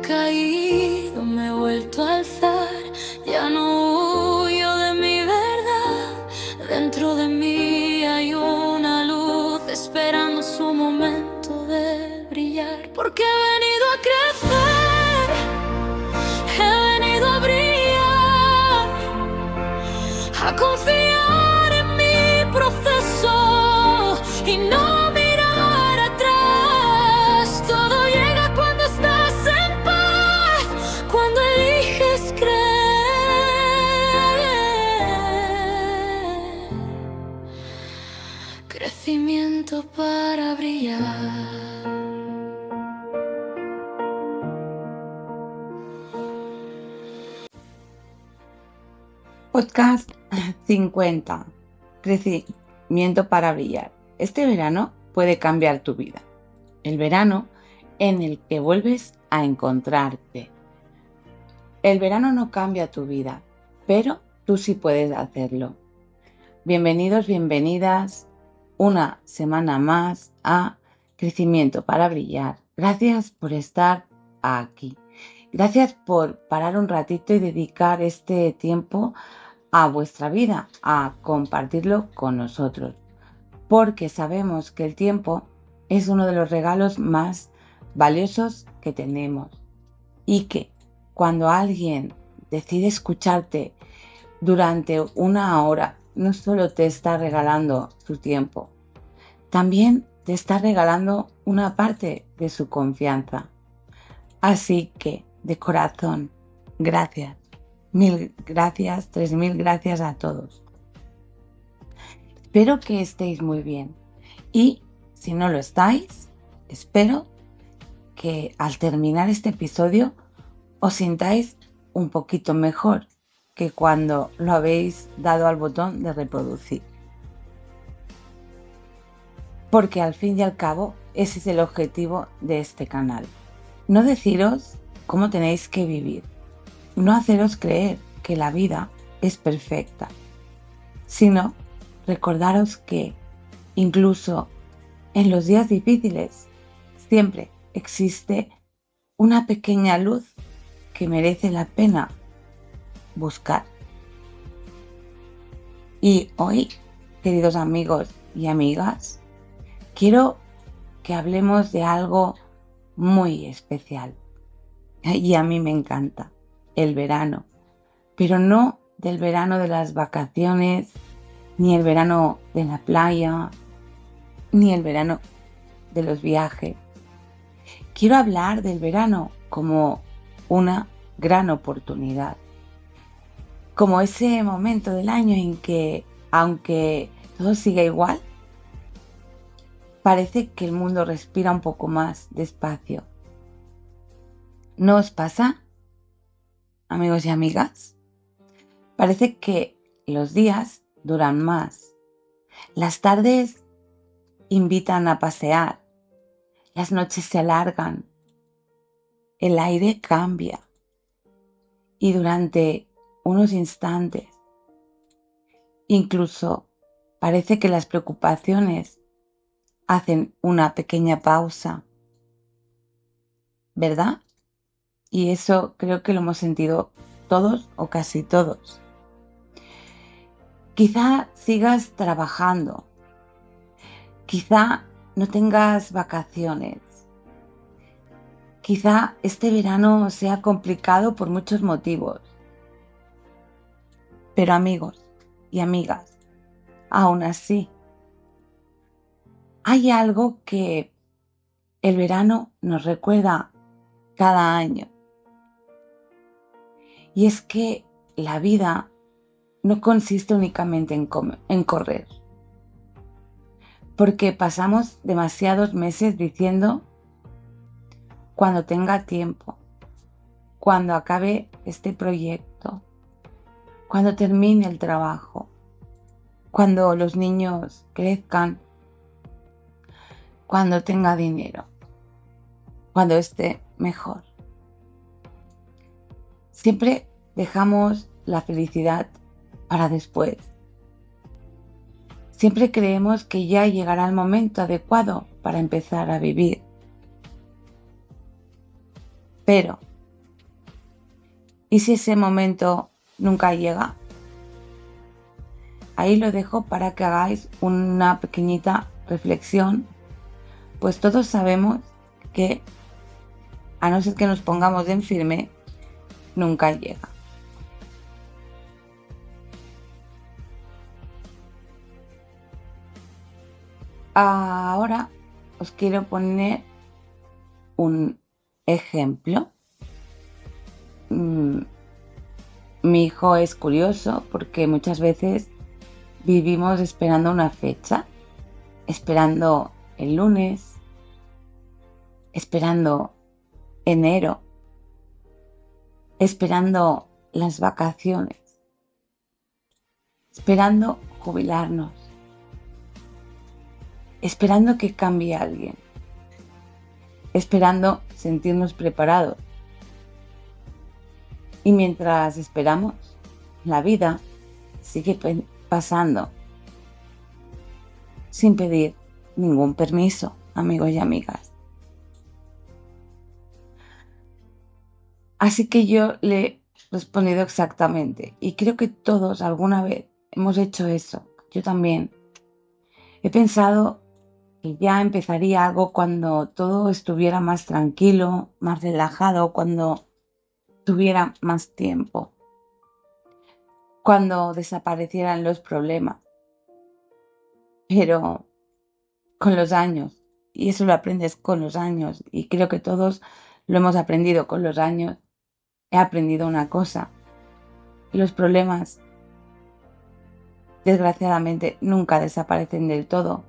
caído, me he vuelto a alzar. Ya no huyo de mi verdad. Dentro de mí hay una luz esperando su momento de brillar. Porque he venido a crecer, he venido a brillar, a confiar en mi proceso y no mirar atrás. Todo llega cuando estás en paz, cuando eliges creer. Crecimiento para brillar. Podcast 50. Crecimiento para brillar. Este verano puede cambiar tu vida. El verano en el que vuelves a encontrarte. El verano no cambia tu vida, pero tú sí puedes hacerlo. Bienvenidos, bienvenidas una semana más a Crecimiento para brillar. Gracias por estar aquí. Gracias por parar un ratito y dedicar este tiempo a vuestra vida, a compartirlo con nosotros, porque sabemos que el tiempo es uno de los regalos más valiosos que tenemos y que cuando alguien decide escucharte durante una hora, no solo te está regalando su tiempo, también te está regalando una parte de su confianza. Así que, de corazón, gracias. 1000 gracias, 3000 gracias a todos. Espero que estéis muy bien y si no lo estáis, espero que al terminar este episodio os sintáis un poquito mejor que cuando lo habéis dado al botón de reproducir. Porque al fin y al cabo ese es el objetivo de este canal. No deciros cómo tenéis que vivir. No haceros creer que la vida es perfecta, sino recordaros que incluso en los días difíciles siempre existe una pequeña luz que merece la pena buscar. Y hoy, queridos amigos y amigas, quiero que hablemos de algo muy especial y a mí me encanta. El verano, pero no del verano de las vacaciones, ni el verano de la playa, ni el verano de los viajes. Quiero hablar del verano como una gran oportunidad, como ese momento del año en que, aunque todo siga igual, parece que el mundo respira un poco más despacio. ¿No os pasa? Amigos y amigas, parece que los días duran más, las tardes invitan a pasear, las noches se alargan, el aire cambia y durante unos instantes incluso parece que las preocupaciones hacen una pequeña pausa, ¿verdad? Y eso creo que lo hemos sentido todos o casi todos. Quizá sigas trabajando, quizá no tengas vacaciones, quizá este verano sea complicado por muchos motivos. Pero amigos y amigas, aún así, hay algo que el verano nos recuerda cada año. Y es que la vida no consiste únicamente en correr. Porque pasamos demasiados meses diciendo cuando tenga tiempo, cuando acabe este proyecto, cuando termine el trabajo, cuando los niños crezcan, cuando tenga dinero, cuando esté mejor. Siempre dejamos la felicidad para después. Siempre creemos que ya llegará el momento adecuado para empezar a vivir. Pero ¿Y si ese momento nunca llega? Ahí lo dejo para que hagáis una pequeñita reflexión, pues todos sabemos que, a no ser que nos pongamos en firme, nunca llega. Ahora os quiero poner un ejemplo. Mi hijo es curioso porque muchas veces vivimos esperando una fecha, esperando el lunes, esperando enero, esperando las vacaciones, esperando jubilarnos, esperando que cambie alguien, esperando sentirnos preparados. Y mientras esperamos, la vida sigue pasando sin pedir ningún permiso, amigos y amigas. Así que yo le he respondido exactamente, y creo que todos alguna vez hemos hecho eso. Yo también. He pensado que ya empezaría algo cuando todo estuviera más tranquilo, más relajado, cuando tuviera más tiempo, cuando desaparecieran los problemas. Pero con los años, y eso lo aprendes con los años, y creo que todos lo hemos aprendido con los años, he aprendido una cosa: los problemas desgraciadamente nunca desaparecen del todo.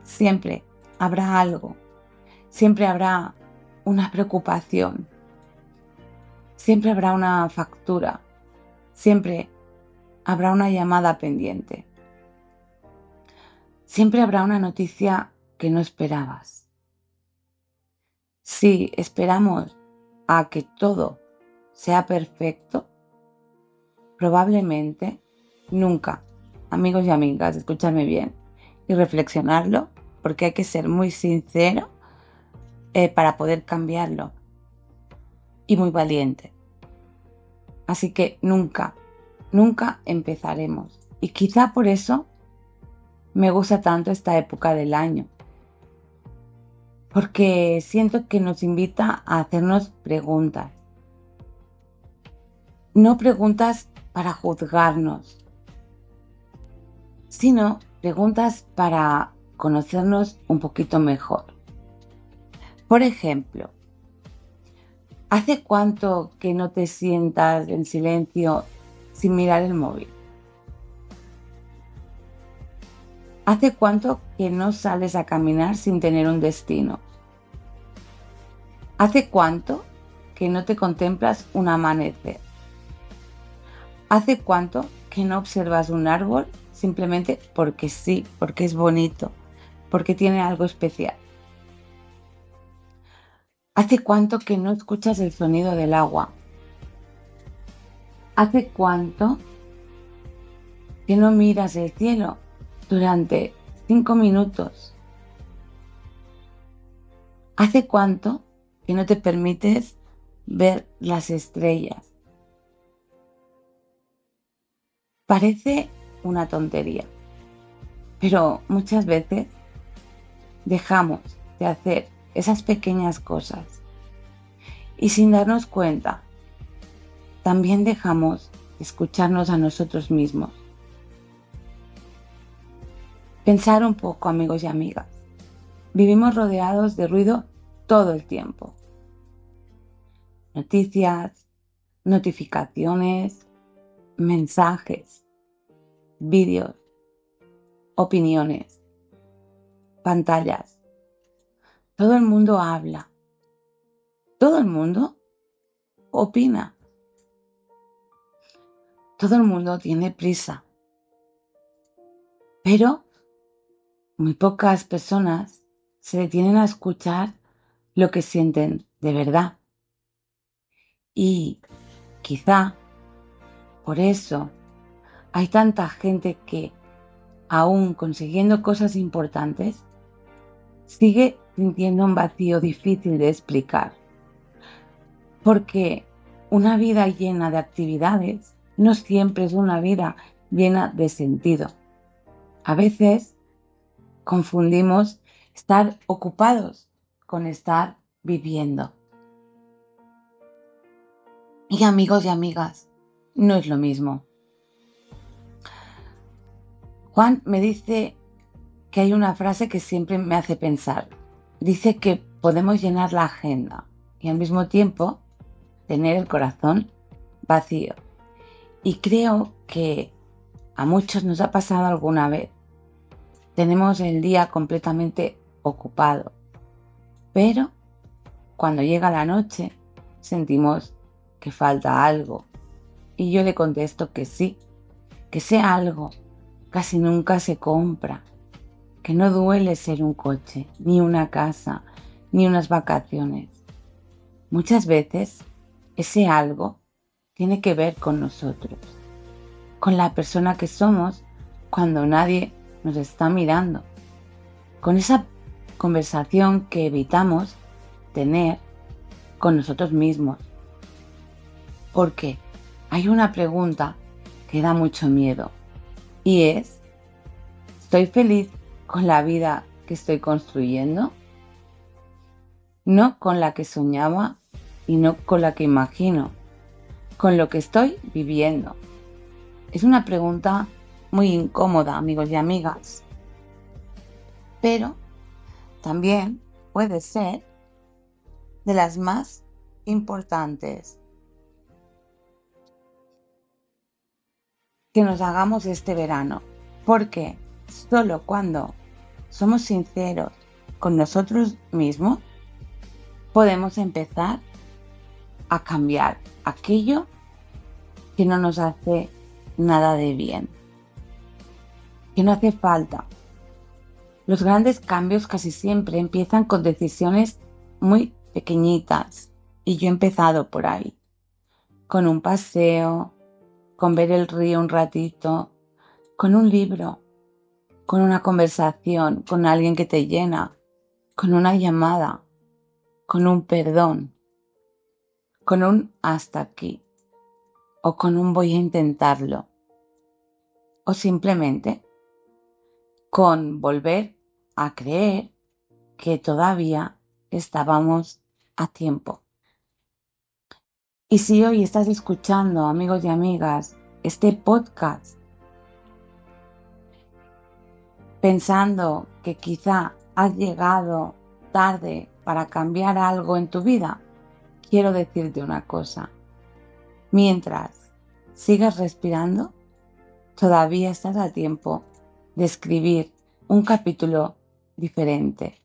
Siempre habrá algo, siempre habrá una preocupación, siempre habrá una factura, siempre habrá una llamada pendiente, siempre habrá una noticia que no esperabas. Si esperamos a que todo sea perfecto, probablemente nunca, amigos y amigas, escuchadme bien y reflexionarlo, porque hay que ser muy sincero para poder cambiarlo, y muy valiente. Así que nunca empezaremos. Y quizá por eso me gusta tanto esta época del año, porque siento que nos invita a hacernos preguntas. No preguntas para juzgarnos, sino preguntas para conocernos un poquito mejor. Por ejemplo, ¿hace cuánto que no te sientas en silencio sin mirar el móvil? ¿Hace cuánto que no sales a caminar sin tener un destino? ¿Hace cuánto que no te contemplas un amanecer? ¿Hace cuánto que no observas un árbol simplemente porque sí, porque es bonito, porque tiene algo especial? ¿Hace cuánto que no escuchas el sonido del agua? ¿Hace cuánto que no miras el cielo durante 5 minutos? ¿Hace cuánto que no te permites ver las estrellas? Parece una tontería, pero muchas veces dejamos de hacer esas pequeñas cosas y sin darnos cuenta también dejamos de escucharnos a nosotros mismos. Pensar un poco, amigos y amigas. Vivimos rodeados de ruido todo el tiempo. Noticias, notificaciones, mensajes, vídeos, opiniones, pantallas. Todo el mundo habla. Todo el mundo opina. Todo el mundo tiene prisa. Pero muy pocas personas se detienen a escuchar lo que sienten de verdad. Y quizá por eso hay tanta gente que, aún consiguiendo cosas importantes, sigue sintiendo un vacío difícil de explicar. Porque Una vida llena de actividades no siempre es una vida llena de sentido. A veces confundimos estar ocupados con estar viviendo. Y amigos y amigas, no es lo mismo. Juan me dice que hay una frase que siempre me hace pensar. Dice que podemos llenar la agenda y al mismo tiempo tener el corazón vacío. Y creo que a muchos nos ha pasado alguna vez. Tenemos el día completamente ocupado, pero cuando llega la noche sentimos que falta algo. Y yo le contesto que sí, que ese algo casi nunca se compra, que no duele ser un coche, ni una casa, ni unas vacaciones. Muchas veces ese algo tiene que ver con nosotros, con la persona que somos cuando nadie nos está mirando, con esa conversación que evitamos tener con nosotros mismos. Porque hay una pregunta que da mucho miedo y es: ¿estoy feliz con la vida que estoy construyendo? No con la que soñaba y no con la que imagino, con lo que estoy viviendo. Es una pregunta muy incómoda, amigos y amigas, pero también puede ser de las más importantes. Que nos hagamos este verano, porque solo cuando somos sinceros con nosotros mismos podemos empezar a cambiar aquello que no nos hace nada de bien, que no hace falta. Los grandes cambios casi siempre empiezan con decisiones muy pequeñitas y yo he empezado por ahí, con un paseo, con ver el río un ratito, con un libro, con una conversación con alguien que te llena, con una llamada, con un perdón, con un hasta aquí, o con un voy a intentarlo, o simplemente con volver a creer que todavía estábamos a tiempo. Y si hoy estás escuchando, amigos y amigas, este podcast pensando que quizá has llegado tarde para cambiar algo en tu vida, quiero decirte una cosa. Mientras sigas respirando, todavía estás a tiempo de escribir un capítulo diferente.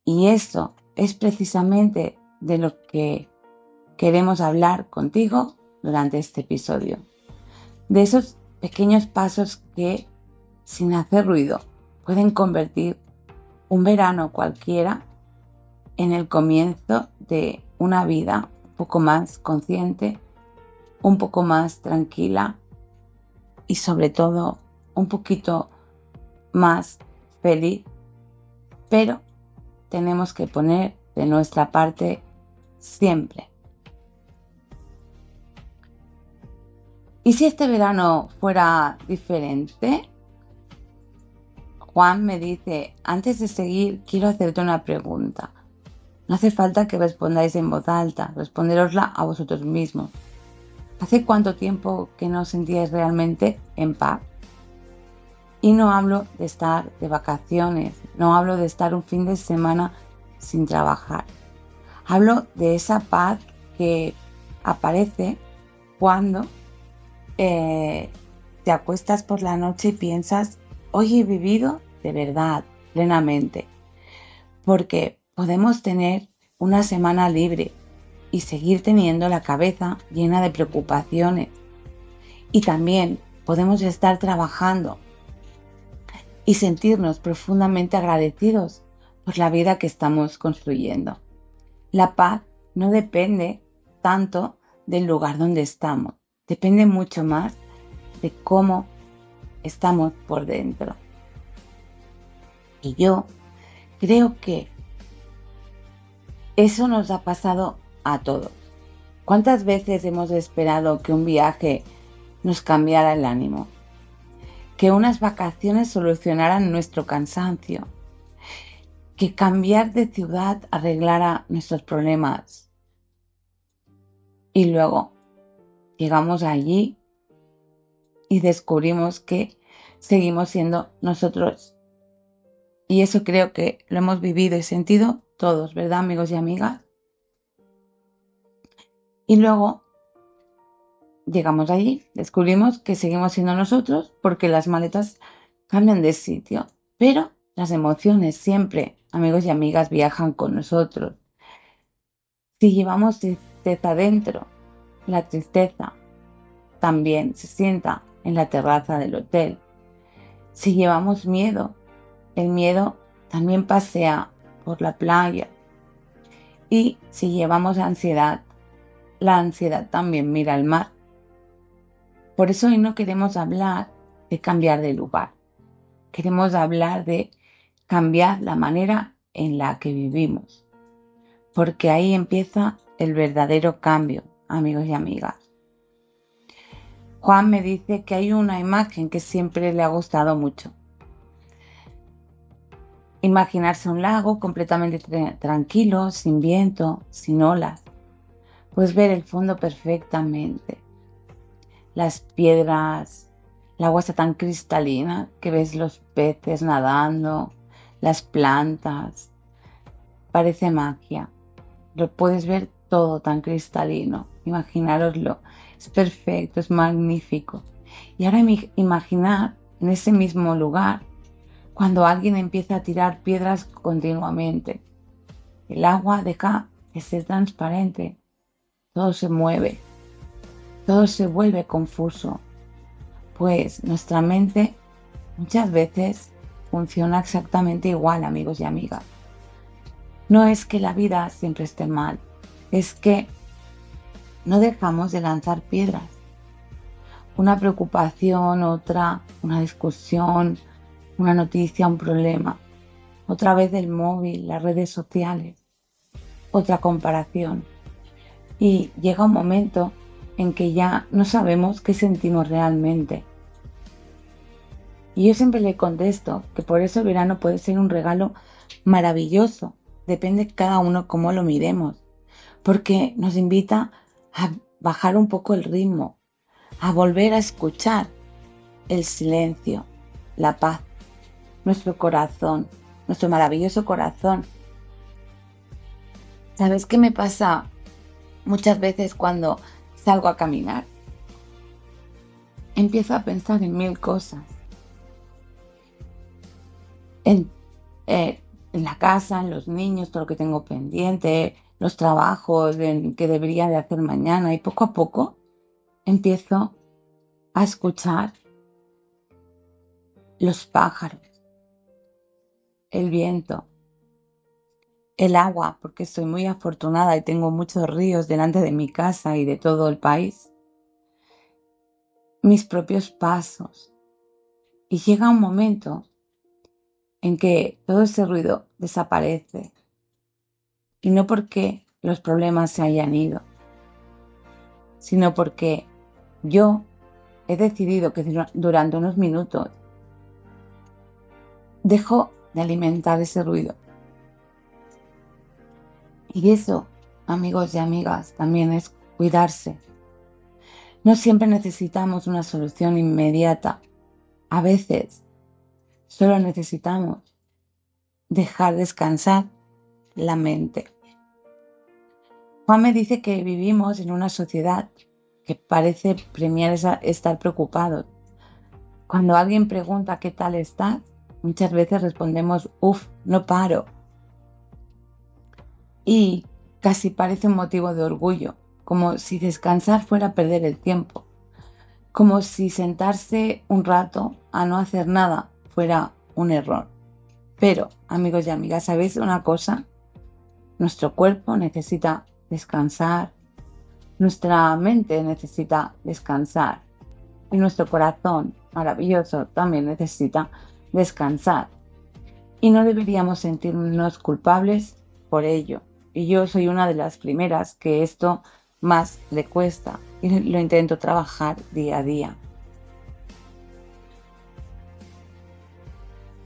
Y eso es precisamente de lo que queremos hablar contigo durante este episodio. De esos pequeños pasos que, sin hacer ruido, pueden convertir un verano cualquiera en el comienzo de una vida un poco más consciente, un poco más tranquila y sobre todo un poquito más feliz. Pero tenemos que poner de nuestra parte siempre. ¿Y si este verano fuera diferente? Juan me dice: antes de seguir, quiero hacerte una pregunta. No hace falta que respondáis en voz alta, responderosla a vosotros mismos. ¿Hace cuánto tiempo que no os sentíais realmente en paz? Y no hablo de estar de vacaciones, no hablo de estar un fin de semana sin trabajar. Hablo de esa paz que aparece cuando te acuestas por la noche y piensas: hoy he vivido de verdad, plenamente. Porque podemos tener una semana libre y seguir teniendo la cabeza llena de preocupaciones. Y también podemos estar trabajando y sentirnos profundamente agradecidos por la vida que estamos construyendo. La paz no depende tanto del lugar donde estamos, depende mucho más de cómo estamos por dentro. Y yo creo que eso nos ha pasado a todos. ¿Cuántas veces hemos esperado que un viaje nos cambiara el ánimo? Que unas vacaciones solucionaran nuestro cansancio, que cambiar de ciudad arreglara nuestros problemas. Y luego llegamos allí y descubrimos que seguimos siendo nosotros. Y eso creo que lo hemos vivido y sentido todos, ¿verdad, amigos y amigas? Y luego llegamos allí, descubrimos que seguimos siendo nosotros porque las maletas cambian de sitio, pero las emociones siempre, amigos y amigas, viajan con nosotros. Si llevamos tristeza dentro, la tristeza también se sienta en la terraza del hotel. Si llevamos miedo, el miedo también pasea por la playa. Y si llevamos ansiedad, la ansiedad también mira al mar. Por eso hoy no queremos hablar de cambiar de lugar. Queremos hablar de cambiar la manera en la que vivimos. Porque ahí empieza el verdadero cambio, amigos y amigas. Juan me dice que hay una imagen que siempre le ha gustado mucho. Imaginarse un lago completamente tranquilo, sin viento, sin olas. Puedes ver el fondo perfectamente. Las piedras, el agua está tan cristalina que ves los peces nadando, las plantas. Parece magia. Lo puedes ver todo tan cristalino. Imaginároslo. Es perfecto, es magnífico. Y ahora imaginar en ese mismo lugar cuando alguien empieza a tirar piedras continuamente. El agua deja de ser transparente. Todo se mueve. Todo se vuelve confuso. Pues nuestra mente muchas veces funciona exactamente igual, amigos y amigas. No es que la vida siempre esté mal, es que no dejamos de lanzar piedras. Una preocupación, otra, una discusión, una noticia, un problema. Otra vez el móvil, las redes sociales, otra comparación. Y llega un momento en que ya no sabemos qué sentimos realmente. Y yo siempre le contesto que por eso el verano puede ser un regalo maravilloso. Depende cada uno cómo lo miremos. Porque nos invita a bajar un poco el ritmo, a volver a escuchar el silencio, la paz, nuestro corazón, nuestro maravilloso corazón. ¿Sabes qué me pasa muchas veces cuando salgo a caminar? Empiezo a pensar en 1000 cosas. En la casa, en los niños, todo lo que tengo pendiente, los trabajos que debería de hacer mañana, y poco a poco empiezo a escuchar los pájaros, el viento, el agua, porque soy muy afortunada y tengo muchos ríos delante de mi casa y de todo el país, mis propios pasos. Y llega un momento en que todo ese ruido desaparece. Y no porque los problemas se hayan ido, sino porque yo he decidido que durante unos minutos dejo de alimentar ese ruido. Y eso, amigos y amigas, también es cuidarse. No siempre necesitamos una solución inmediata. A veces solo necesitamos dejar descansar la mente. Juan me dice que vivimos en una sociedad que parece premiar estar preocupados. Cuando alguien pregunta qué tal estás, muchas veces respondemos, no paro. Y casi parece un motivo de orgullo, como si descansar fuera perder el tiempo, como si sentarse un rato a no hacer nada fuera un error. Pero, amigos y amigas, ¿sabéis una cosa? Nuestro cuerpo necesita descansar, nuestra mente necesita descansar y nuestro corazón maravilloso también necesita descansar. Y no deberíamos sentirnos culpables por ello. Y yo soy una de las primeras que esto más le cuesta y lo intento trabajar día a día.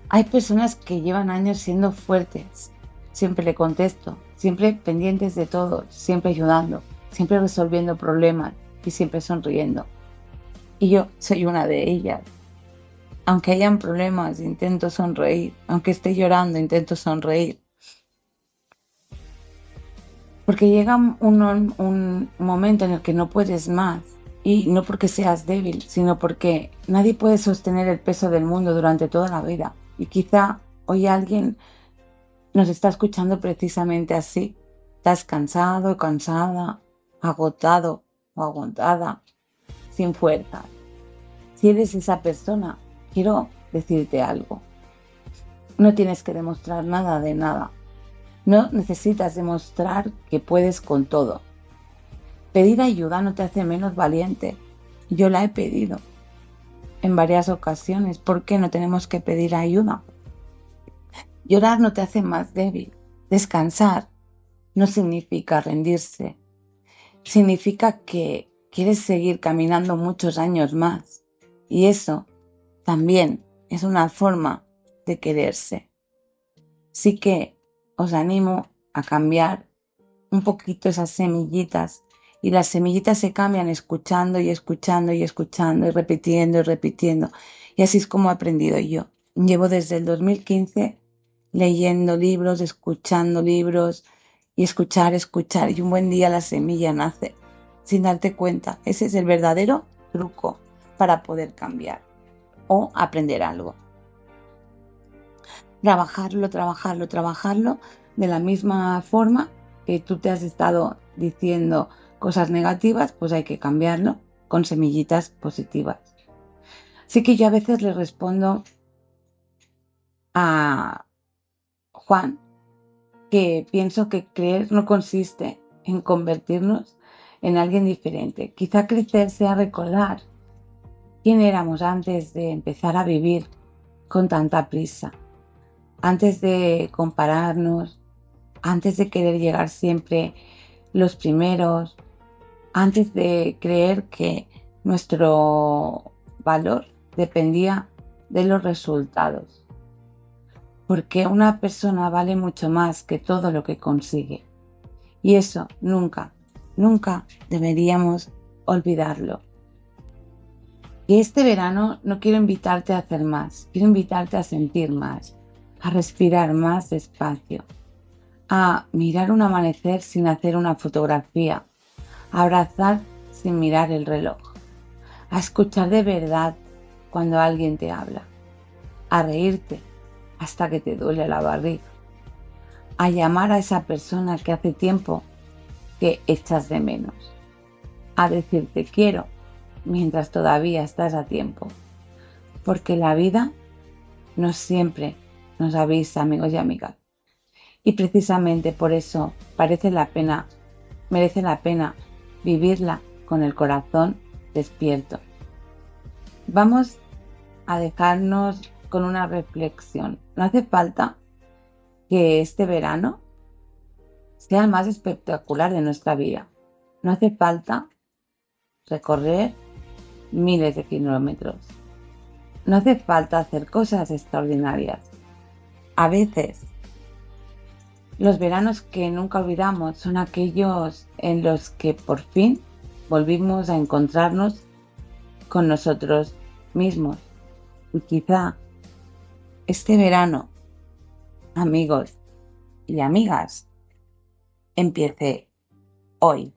Hay personas que llevan años siendo fuertes. Siempre le contesto, siempre pendientes de todo, siempre ayudando, siempre resolviendo problemas y siempre sonriendo. Y yo soy una de ellas. Aunque hayan problemas, intento sonreír. Aunque esté llorando, intento sonreír. Porque llega un momento en el que no puedes más. Y no porque seas débil, sino porque nadie puede sostener el peso del mundo durante toda la vida. Y quizá hoy alguien nos está escuchando precisamente así. Estás cansado, cansada, agotado o agotada, sin fuerza. Si eres esa persona, quiero decirte algo. No tienes que demostrar nada de nada. No necesitas demostrar que puedes con todo. Pedir ayuda no te hace menos valiente. Yo la he pedido en varias ocasiones. ¿Por qué no tenemos que pedir ayuda? Llorar no te hace más débil. Descansar no significa rendirse. Significa que quieres seguir caminando muchos años más. Y eso también es una forma de quererse. Sí que os animo a cambiar un poquito esas semillitas. Y las semillitas se cambian escuchando y escuchando y escuchando y repitiendo y repitiendo. Y así es como he aprendido yo. Llevo desde el 2015 leyendo libros, escuchando libros y escuchar. Y un buen día la semilla nace sin darte cuenta. Ese es el verdadero truco para poder cambiar o aprender algo. Trabajarlo de la misma forma que tú te has estado diciendo cosas negativas, pues hay que cambiarlo con semillitas positivas. Así que yo a veces le respondo a Juan que pienso que creer no consiste en convertirnos en alguien diferente. Quizá crecer sea recordar quién éramos antes de empezar a vivir con tanta prisa, antes de compararnos, antes de querer llegar siempre los primeros, antes de creer que nuestro valor dependía de los resultados. Porque una persona vale mucho más que todo lo que consigue. Y eso nunca deberíamos olvidarlo. Y este verano no quiero invitarte a hacer más, quiero invitarte a sentir más, a respirar más despacio, a mirar un amanecer sin hacer una fotografía, a abrazar sin mirar el reloj, a escuchar de verdad cuando alguien te habla, a reírte hasta que te duele la barriga, a llamar a esa persona que hace tiempo que echas de menos, a decir te quiero mientras todavía estás a tiempo, porque la vida no siempre nos avisa, amigos y amigas, y precisamente por eso merece la pena vivirla con el corazón despierto. Vamos a dejarnos con una reflexión. No hace falta que este verano sea el más espectacular de nuestra vida. No hace falta recorrer miles de kilómetros. No hace falta hacer cosas extraordinarias. A veces, los veranos que nunca olvidamos son aquellos en los que por fin volvimos a encontrarnos con nosotros mismos. Y quizá este verano, amigos y amigas, empiece hoy.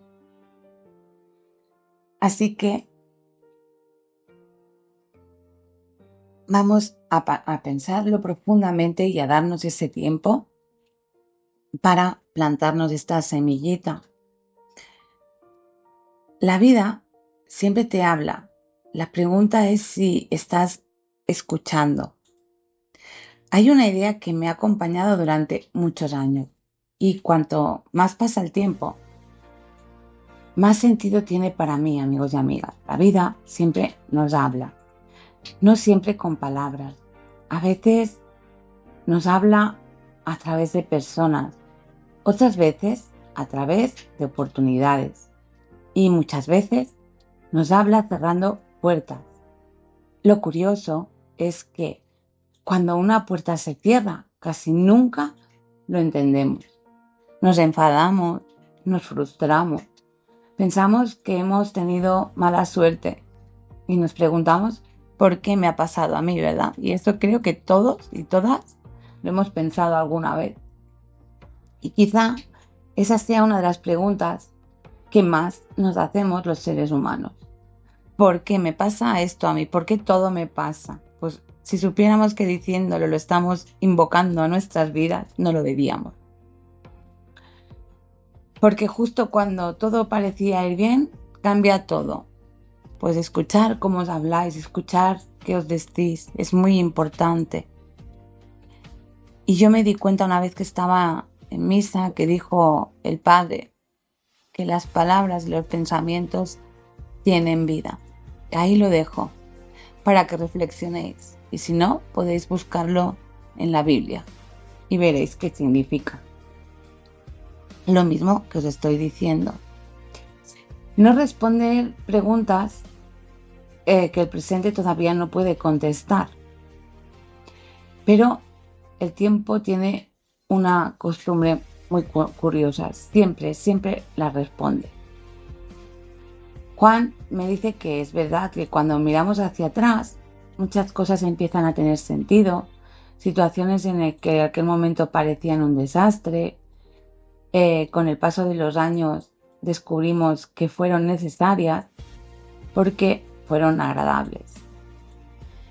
Así que vamos a pensarlo profundamente y a darnos ese tiempo para plantarnos esta semillita. La vida siempre te habla. La pregunta es si estás escuchando. Hay una idea que me ha acompañado durante muchos años y cuanto más pasa el tiempo, más sentido tiene para mí, amigos y amigas. La vida siempre nos habla, no siempre con palabras. A veces nos habla a través de personas, otras veces a través de oportunidades. y muchas veces nos habla cerrando puertas. Lo curioso es que cuando una puerta se cierra, casi nunca lo entendemos. Nos enfadamos, nos frustramos, pensamos que hemos tenido mala suerte y nos preguntamos por qué me ha pasado a mí, ¿verdad? Y eso creo que todos y todas lo hemos pensado alguna vez. Y quizá esa sea una de las preguntas que más nos hacemos los seres humanos. ¿Por qué me pasa esto a mí? ¿Por qué todo me pasa? Pues si supiéramos que diciéndolo lo estamos invocando a nuestras vidas, no lo debíamos. Porque justo cuando todo parecía ir bien, cambia todo. Pues escuchar cómo os habláis, escuchar qué os decís, es muy importante. Y yo me di cuenta una vez que estaba en misa que dijo el Padre que las palabras y los pensamientos tienen vida. Ahí lo dejo para que reflexionéis. Y si no, podéis buscarlo en la Biblia y veréis qué significa. Lo mismo que os estoy diciendo. No responder preguntas que el presente todavía no puede contestar. Pero el tiempo tiene una costumbre muy curiosa. Siempre la responde. Juan me dice que es verdad que cuando miramos hacia atrás, muchas cosas empiezan a tener sentido. Situaciones en las que en aquel momento parecían un desastre. Con el paso de los años descubrimos que fueron necesarias porque fueron agradables,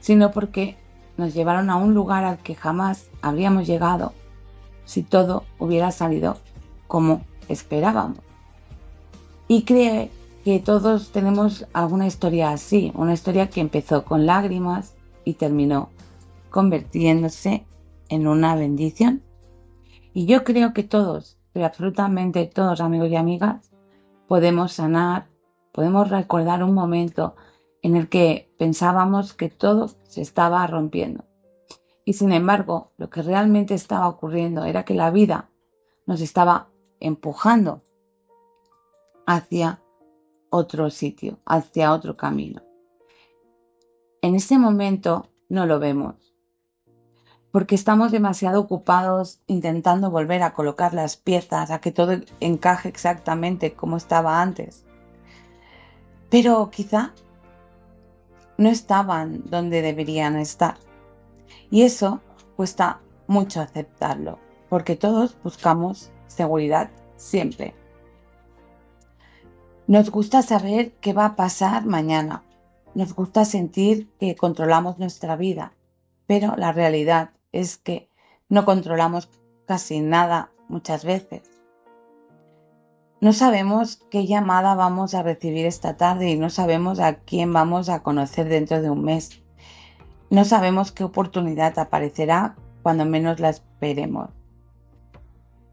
sino porque nos llevaron a un lugar al que jamás habríamos llegado si todo hubiera salido como esperábamos. Y creo que todos tenemos alguna historia así, una historia que empezó con lágrimas y terminó convirtiéndose en una bendición. Y yo creo que todos, pero absolutamente todos, amigos y amigas, podemos sanar, podemos recordar un momento en el que pensábamos que todo se estaba rompiendo. Y sin embargo, lo que realmente estaba ocurriendo era que la vida nos estaba empujando hacia otro sitio, hacia otro camino. En ese momento no lo vemos, porque estamos demasiado ocupados intentando volver a colocar las piezas, a que todo encaje exactamente como estaba antes. Pero quizá no estaban donde deberían estar. Y eso cuesta mucho aceptarlo, porque todos buscamos seguridad siempre. Nos gusta saber qué va a pasar mañana. Nos gusta sentir que controlamos nuestra vida, pero la realidad es que no controlamos casi nada muchas veces. No sabemos qué llamada vamos a recibir esta tarde y no sabemos a quién vamos a conocer dentro de un mes. No sabemos qué oportunidad aparecerá cuando menos la esperemos.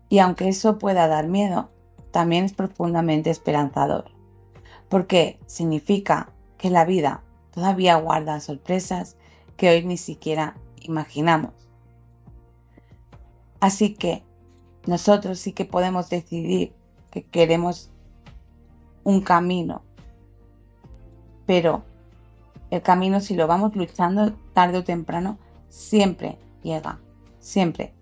Y aunque eso pueda dar miedo, también es profundamente esperanzador, porque significa que la vida todavía guarda sorpresas que hoy ni siquiera imaginamos. Así que nosotros sí que podemos decidir que queremos un camino, pero el camino, si lo vamos luchando tarde o temprano, siempre llega, siempre.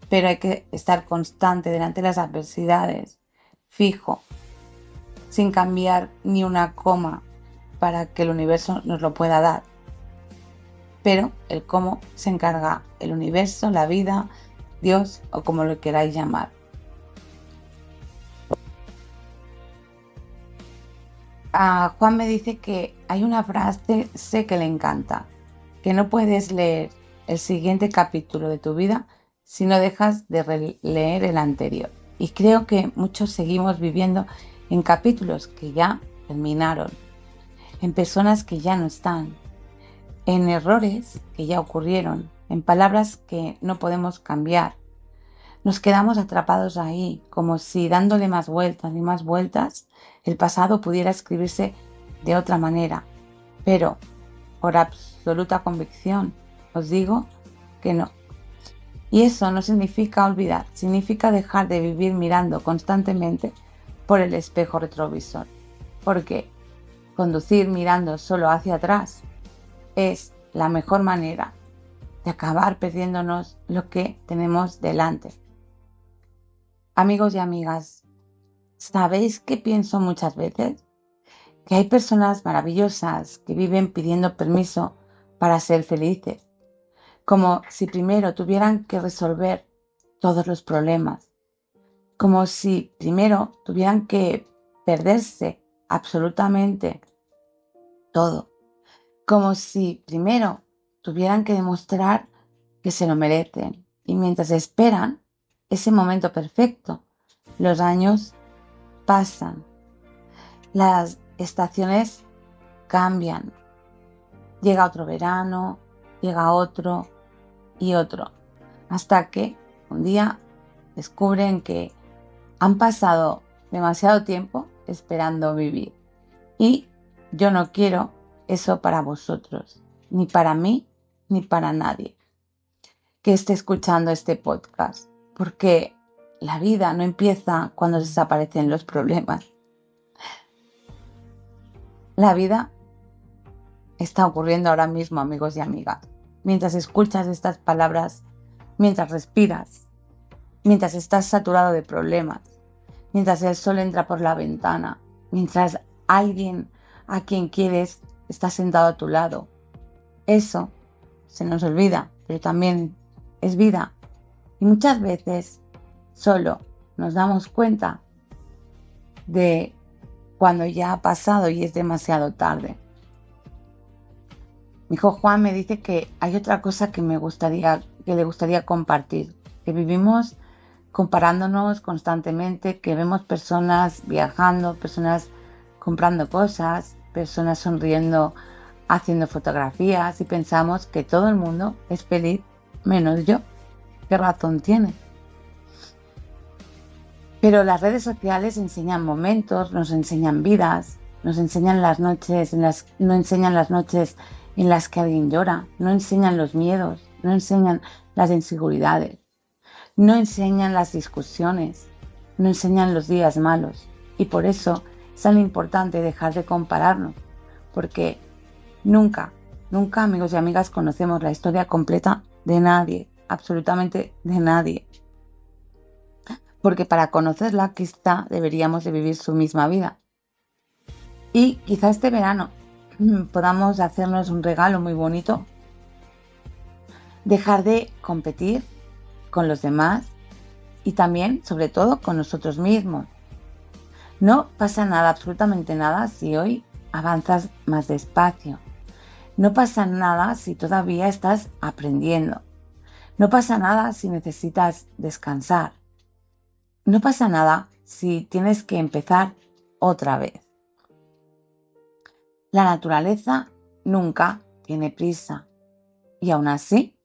Pero hay que estar constante delante de las adversidades, fijo, sin cambiar ni una coma para que el universo nos lo pueda dar. Pero el cómo se encarga el universo, la vida, Dios o como lo queráis llamar. A Juan me dice que hay una frase, sé que le encanta, que no puedes leer el siguiente capítulo de tu vida si no dejas de leer el anterior. Y creo que muchos seguimos viviendo en capítulos que ya terminaron, en personas que ya no están, en errores que ya ocurrieron, en palabras que no podemos cambiar. Nos quedamos atrapados ahí, como si dándole más vueltas y más vueltas, el pasado pudiera escribirse de otra manera. Pero, por absoluta convicción, os digo que no. Y eso no significa olvidar, significa dejar de vivir mirando constantemente por el espejo retrovisor. porque conducir mirando solo hacia atrás es la mejor manera de acabar perdiéndonos lo que tenemos delante. Amigos y amigas, ¿sabéis qué pienso muchas veces? Que hay personas maravillosas que viven pidiendo permiso para ser felices, como si primero tuvieran que resolver todos los problemas, como si primero tuvieran que perderse absolutamente todo, como si primero tuvieran que demostrar que se lo merecen, y mientras esperan ese momento perfecto, los años pasan, las estaciones cambian, llega otro verano, llega otro y otro, hasta que un día descubren que han pasado demasiado tiempo esperando vivir. Y yo no quiero eso para vosotros, ni para mí, ni para nadie que esté escuchando este podcast, porque la vida no empieza cuando desaparecen los problemas. La vida está ocurriendo ahora mismo, amigos y amigas. Mientras escuchas estas palabras, mientras respiras, mientras estás saturado de problemas, mientras el sol entra por la ventana, mientras alguien a quien quieres está sentado a tu lado. Eso se nos olvida, pero también es vida. Y muchas veces solo nos damos cuenta de cuando ya ha pasado y es demasiado tarde. Mi hijo Juan me dice que hay otra cosa que le gustaría compartir, que vivimos comparándonos constantemente, que vemos personas viajando, personas comprando cosas, personas sonriendo, haciendo fotografías, y pensamos que todo el mundo es feliz menos yo. ¿Qué razón tiene? Pero las redes sociales enseñan momentos, nos enseñan vidas, nos enseñan las noches, no enseñan las noches en las que alguien llora, no enseñan los miedos, no enseñan las inseguridades, no enseñan las discusiones, no enseñan los días malos. Y por eso es tan importante dejar de compararnos, porque nunca, amigos y amigas, conocemos la historia completa de nadie, absolutamente de nadie. Porque para conocerla quizá deberíamos de vivir su misma vida. Y quizá este verano podamos hacernos un regalo muy bonito, dejar de competir con los demás y también, sobre todo, con nosotros mismos. No pasa nada, absolutamente nada, si hoy avanzas más despacio. No pasa nada si todavía estás aprendiendo. No pasa nada si necesitas descansar. No pasa nada si tienes que empezar otra vez. La naturaleza nunca tiene prisa y aún así,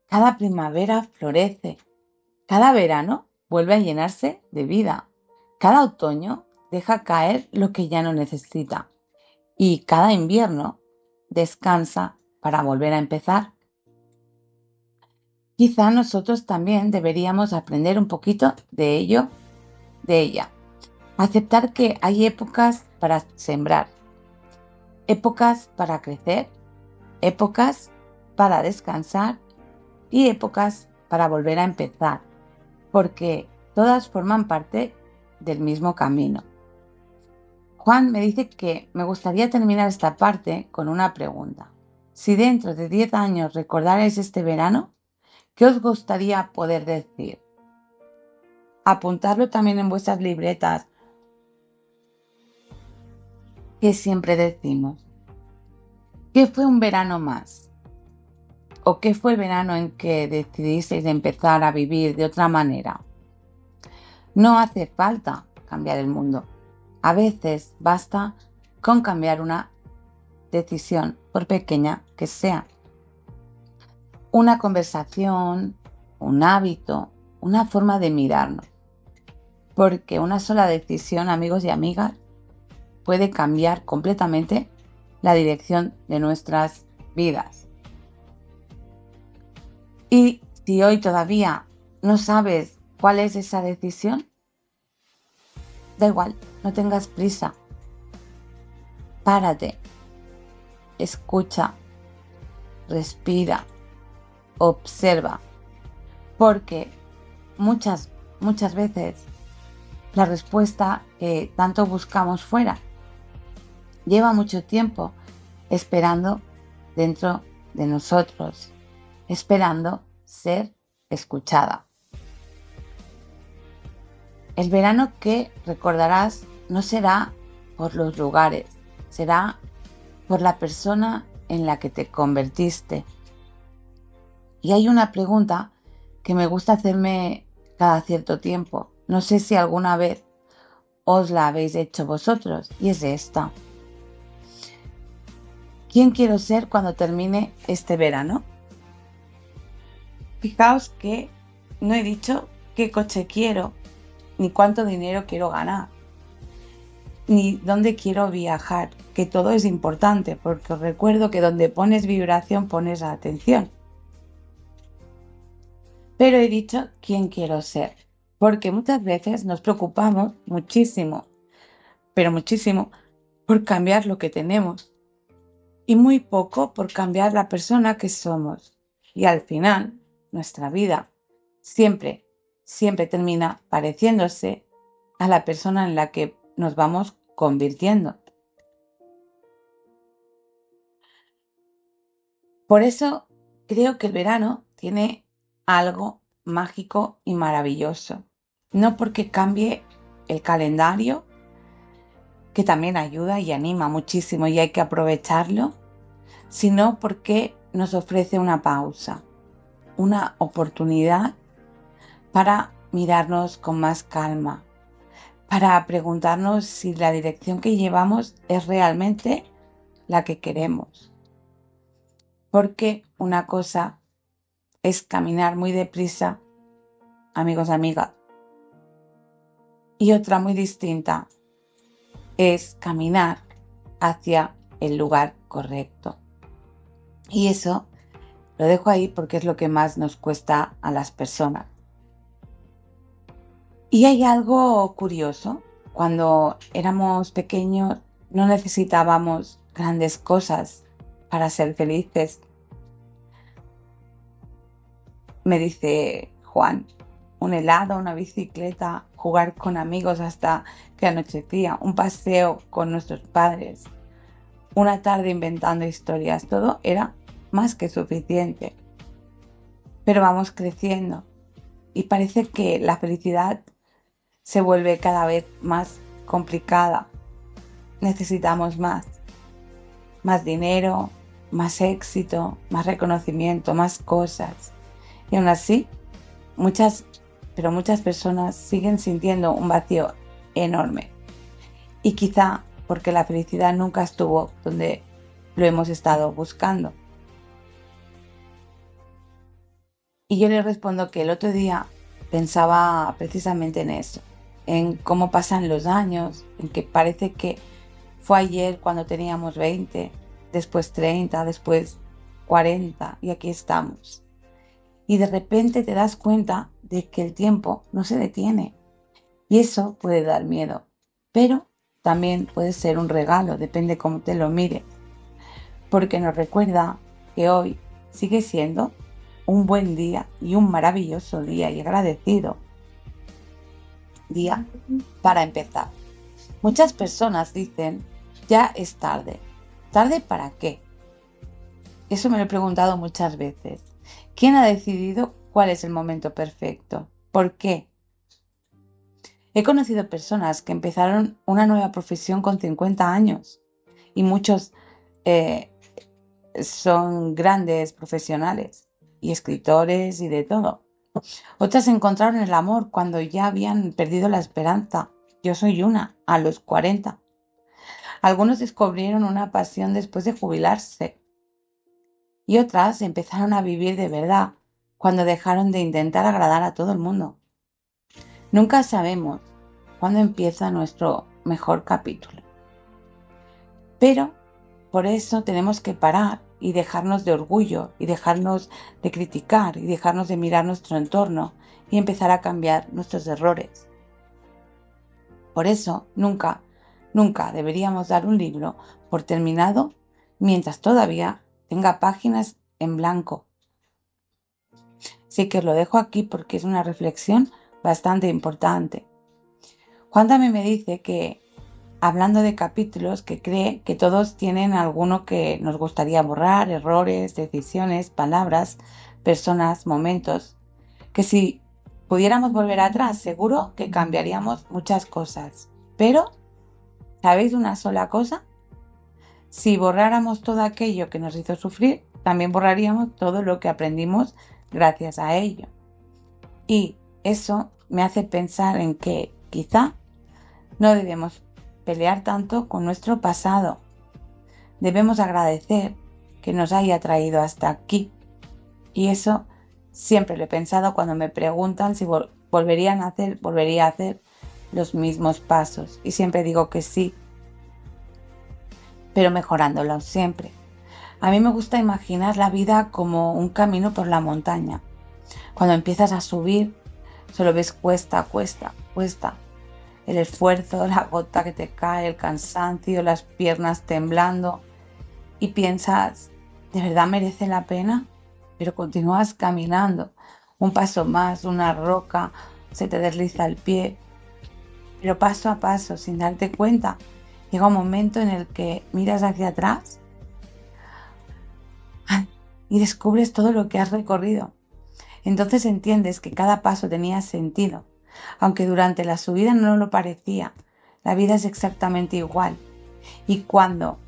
cada primavera florece, cada verano vuelve a llenarse de vida, cada otoño deja caer lo que ya no necesita y cada invierno descansa para volver a empezar. Quizá nosotros también deberíamos aprender un poquito de ella. Aceptar que hay épocas para sembrar, épocas para crecer, épocas para descansar y épocas para volver a empezar, porque todas forman parte del mismo camino. Juan me dice que me gustaría terminar esta parte con una pregunta. Si dentro de 10 años recordarais este verano, ¿qué os gustaría poder decir? Apuntadlo también en vuestras libretas. ¿Qué siempre decimos? ¿Qué fue un verano más? ¿O qué fue el verano en que decidisteis empezar a vivir de otra manera? No hace falta cambiar el mundo. A veces basta con cambiar una decisión, por pequeña que sea. Una conversación, un hábito, una forma de mirarnos. Porque una sola decisión, amigos y amigas, puede cambiar completamente la dirección de nuestras vidas. Y si hoy todavía no sabes cuál es esa decisión, da igual, no tengas prisa. Párate, escucha, respira, observa, porque muchas veces la respuesta que tanto buscamos fuera lleva mucho tiempo esperando dentro de nosotros, esperando ser escuchada. El verano que recordarás no será por los lugares, será por la persona en la que te convertiste. Y hay una pregunta que me gusta hacerme cada cierto tiempo. No sé si alguna vez os la habéis hecho vosotros, y es esta. ¿Quién quiero ser cuando termine este verano? Fijaos que no he dicho qué coche quiero, ni cuánto dinero quiero ganar, ni dónde quiero viajar, que todo es importante, porque os recuerdo que donde pones vibración pones atención. Pero he dicho quién quiero ser, porque muchas veces nos preocupamos muchísimo, pero muchísimo, por cambiar lo que tenemos y muy poco por cambiar la persona que somos. Y al final, nuestra vida siempre termina pareciéndose a la persona en la que nos vamos convirtiendo. Por eso creo que el verano tiene algo mágico y maravilloso. No porque cambie el calendario, que también ayuda y anima muchísimo y hay que aprovecharlo, sino porque nos ofrece una pausa, una oportunidad para mirarnos con más calma, para preguntarnos si la dirección que llevamos es realmente la que queremos. Porque una cosa es caminar muy deprisa, amigos, amigas, y otra muy distinta es caminar hacia el lugar correcto. Y eso lo dejo ahí porque es lo que más nos cuesta a las personas. Y hay algo curioso. Cuando éramos pequeños no necesitábamos grandes cosas para ser felices. Me dice Juan, un helado, una bicicleta, jugar con amigos hasta que anochecía, un paseo con nuestros padres, una tarde inventando historias, todo era más que suficiente. Pero vamos creciendo y parece que la felicidad se vuelve cada vez más complicada. Necesitamos más dinero, más éxito, más reconocimiento, más cosas. Y aún así, muchas personas siguen sintiendo un vacío enorme. Y quizá porque la felicidad nunca estuvo donde lo hemos estado buscando. Y yo le respondo que el otro día pensaba precisamente en eso, en cómo pasan los años, en que parece que fue ayer cuando teníamos 20, después 30, después 40 y aquí estamos. Y de repente te das cuenta de que el tiempo no se detiene. Y eso puede dar miedo, pero también puede ser un regalo, depende cómo te lo mires. Porque nos recuerda que hoy sigue siendo un buen día y un maravilloso día y agradecido día para empezar. Muchas personas dicen, ya es tarde. ¿Tarde para qué? Eso me lo he preguntado muchas veces. ¿Quién ha decidido cuál es el momento perfecto? ¿Por qué? He conocido personas que empezaron una nueva profesión con 50 años y muchos son grandes profesionales y escritores y de todo. Otras encontraron el amor cuando ya habían perdido la esperanza. Yo soy una, a los 40. Algunos descubrieron una pasión después de jubilarse. Y otras empezaron a vivir de verdad cuando dejaron de intentar agradar a todo el mundo. Nunca sabemos cuándo empieza nuestro mejor capítulo. Pero por eso tenemos que parar y dejarnos de orgullo y dejarnos de criticar y dejarnos de mirar nuestro entorno y empezar a cambiar nuestros errores. Por eso nunca Nunca deberíamos dar un libro por terminado mientras todavía tenga páginas en blanco. Sí que os lo dejo aquí porque es una reflexión bastante importante. Juan también me dice que, hablando de capítulos, que cree que todos tienen alguno que nos gustaría borrar, errores, decisiones, palabras, personas, momentos, que si pudiéramos volver atrás, seguro que cambiaríamos muchas cosas. Pero, ¿sabéis una sola cosa? Si borráramos todo aquello que nos hizo sufrir, también borraríamos todo lo que aprendimos gracias a ello. Y eso me hace pensar en que quizá no debemos pelear tanto con nuestro pasado. Debemos agradecer que nos haya traído hasta aquí. Y eso siempre lo he pensado cuando me preguntan si volvería a hacer los mismos pasos. Y siempre digo que sí, pero mejorándolos siempre. A mí me gusta imaginar la vida como un camino por la montaña. Cuando empiezas a subir, solo ves cuesta, cuesta, cuesta. El esfuerzo, la gota que te cae, el cansancio, las piernas temblando. Y piensas, ¿de verdad merece la pena? Pero continúas caminando. Un paso más, una roca, se te desliza el pie. Pero paso a paso, sin darte cuenta, llega un momento en el que miras hacia atrás y descubres todo lo que has recorrido. Entonces entiendes que cada paso tenía sentido, aunque durante la subida no lo parecía. La vida es exactamente igual. Y cuando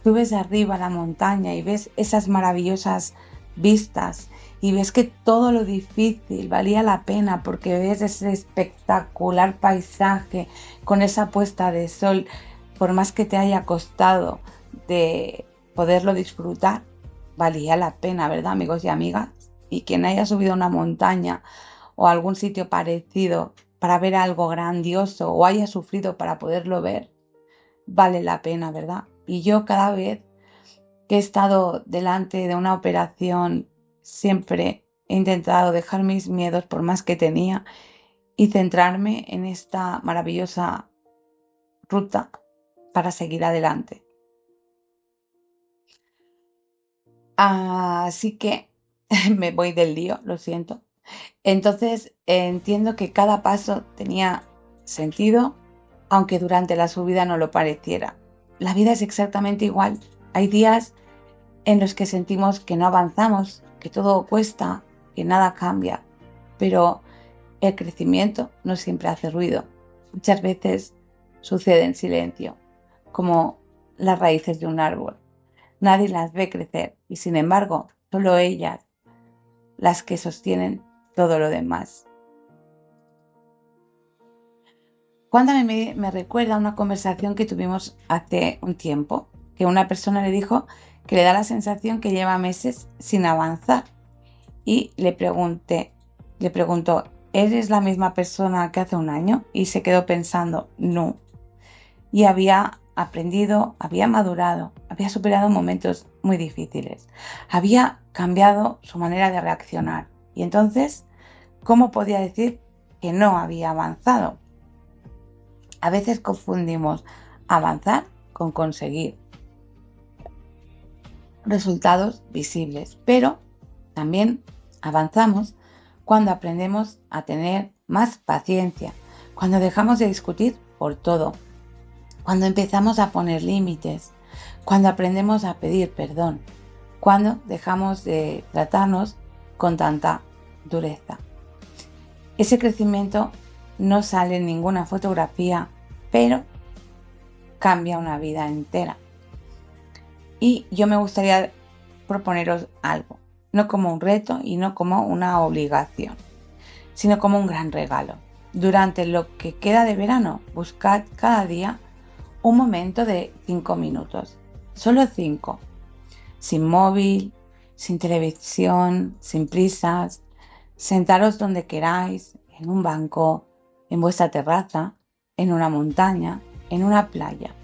subes arriba a la montaña y ves esas maravillosas vistas y ves que todo lo difícil valía la pena porque ves ese espectacular paisaje con esa puesta de sol, por más que te haya costado de poderlo disfrutar, valía la pena, ¿verdad, amigos y amigas? Y quien haya subido una montaña o algún sitio parecido para ver algo grandioso o haya sufrido para poderlo ver, vale la pena, ¿verdad? Y yo cada vez que he estado delante de una operación siempre he intentado dejar mis miedos por más que tenía y centrarme en esta maravillosa ruta para seguir adelante. Así que me voy del lío, lo siento. Entonces entiendo que cada paso tenía sentido, aunque durante la subida no lo pareciera. La vida es exactamente igual. Hay días en los que sentimos que no avanzamos, que todo cuesta, que nada cambia, pero el crecimiento no siempre hace ruido. Muchas veces sucede en silencio, como las raíces de un árbol. Nadie las ve crecer y sin embargo, solo ellas las que sostienen todo lo demás. Cuando me recuerda una conversación que tuvimos hace un tiempo, que una persona le dijo que le da la sensación que lleva meses sin avanzar. Y le preguntó, ¿eres la misma persona que hace un año? Y se quedó pensando, no. Y había aprendido, había madurado, había superado momentos muy difíciles, había cambiado su manera de reaccionar. Y entonces, ¿cómo podía decir que no había avanzado? A veces confundimos avanzar con conseguir resultados visibles, pero también avanzamos cuando aprendemos a tener más paciencia, cuando dejamos de discutir por todo, cuando empezamos a poner límites, cuando aprendemos a pedir perdón, cuando dejamos de tratarnos con tanta dureza. Ese crecimiento no sale en ninguna fotografía, pero cambia una vida entera. Y yo me gustaría proponeros algo, no como un reto y no como una obligación, sino como un gran regalo. Durante lo que queda de verano, buscad cada día un momento de 5 minutos, solo 5, sin móvil, sin televisión, sin prisas, sentaros donde queráis, en un banco, en vuestra terraza, en una montaña, en una playa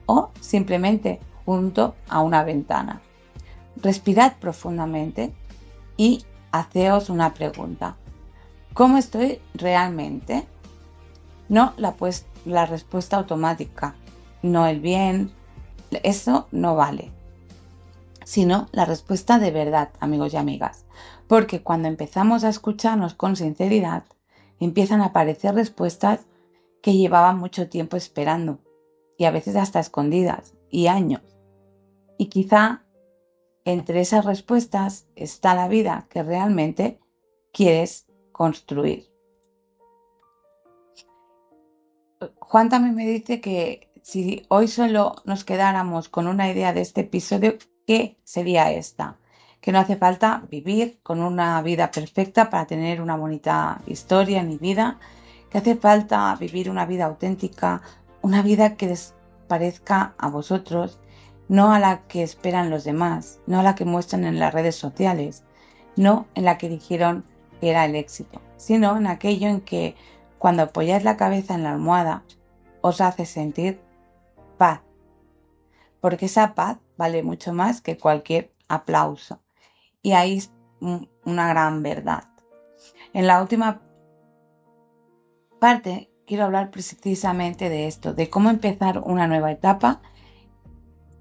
o simplemente junto a una ventana. Respirad profundamente y haceos una pregunta. ¿Cómo estoy realmente? No la la respuesta automática, no el bien, eso no vale, sino la respuesta de verdad, amigos y amigas. Porque cuando empezamos a escucharnos con sinceridad, empiezan a aparecer respuestas que llevaban mucho tiempo esperando, y a veces hasta escondidas, y años. Y quizá entre esas respuestas está la vida que realmente quieres construir. Juan también me dice que si hoy solo nos quedáramos con una idea de este episodio, ¿qué sería esta? Que no hace falta vivir con una vida perfecta para tener una bonita historia ni vida, que hace falta vivir una vida auténtica, una vida que les parezca a vosotros, no a la que esperan los demás, no a la que muestran en las redes sociales, no en la que dijeron que era el éxito, sino en aquello en que cuando apoyáis la cabeza en la almohada os hace sentir paz, porque esa paz vale mucho más que cualquier aplauso. Y ahí es una gran verdad. En la última parte quiero hablar precisamente de esto, de cómo empezar una nueva etapa,